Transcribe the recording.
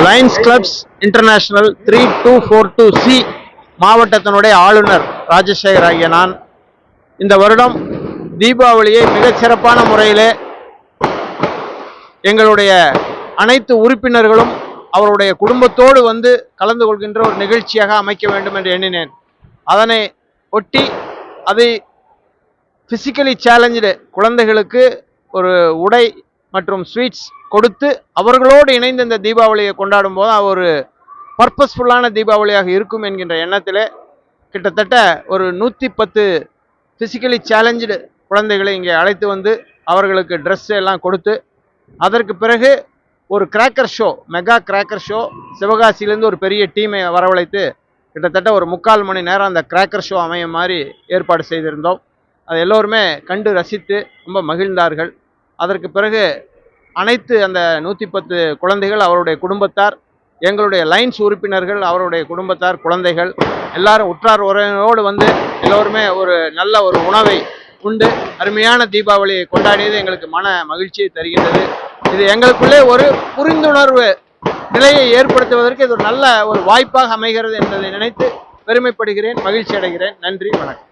Lions clubs international 3242C மாவட்டத்தினுடைய ஆளுநர் ராஜசேகர் ஆகிய நான் இந்த வருடம் தீபாவளியை மிகச்சிறப்பான முறையிலே எங்களுடைய அனைத்து உறுப்பினர்களும் அவருடைய குடும்பத்தோடு வந்து கலந்து கொள்கின்ற ஒரு நிகழ்ச்சியாக அமைக்க வேண்டும் என்று எண்ணினேன். அதனை ஒட்டி அதை பிசிக்கலி சேலஞ்சு குழந்தைகளுக்கு ஒரு உடை மற்றும் ஸ்வீட்ஸ் கொடுத்து அவர்களோடு இணைந்து இந்த தீபாவளியை கொண்டாடும் போது ஒரு பர்பஸ்ஃபுல்லான தீபாவளியாக இருக்கும் என்கின்ற எண்ணத்திலே கிட்டத்தட்ட ஒரு 110 பிசிக்கலி சேலஞ்சு குழந்தைகளை இங்கே அழைத்து வந்து அவர்களுக்கு ட்ரெஸ் எல்லாம் கொடுத்து அதற்கு பிறகு ஒரு cracker show, mega cracker show, சிவகாசியிலேருந்து ஒரு பெரிய டீமை வரவழைத்து கிட்டத்தட்ட ஒரு 3/4 மணி நேரம் அந்த கிராக்கர் ஷோ அமைய மாதிரி ஏற்பாடு செய்திருந்தோம். அது எல்லோருமே கண்டு ரசித்து ரொம்ப மகிழ்ந்தார்கள். அதற்கு பிறகு அனைத்து அந்த 110 குழந்தைகள், அவருடைய குடும்பத்தார், எங்களுடைய லைன்ஸ் உறுப்பினர்கள், அவருடைய குடும்பத்தார், குழந்தைகள் எல்லாரும் உற்றார் உறவினரோடு வந்து எல்லோருமே ஒரு நல்ல ஒரு உணவை உண்டு அருமையான தீபாவளியை கொண்டாடியது எங்களுக்கு மன மகிழ்ச்சியை தருகின்றது. இது எங்களுக்குள்ளே ஒரு புரிந்துணர்வு நிலையை ஏற்படுத்துவதற்கு இது ஒரு நல்ல ஒரு வாய்ப்பாக அமைகிறது என்பதை நினைத்து பெருமைப்படுகிறேன், மகிழ்ச்சி அடைகிறேன். நன்றி, வணக்கம்.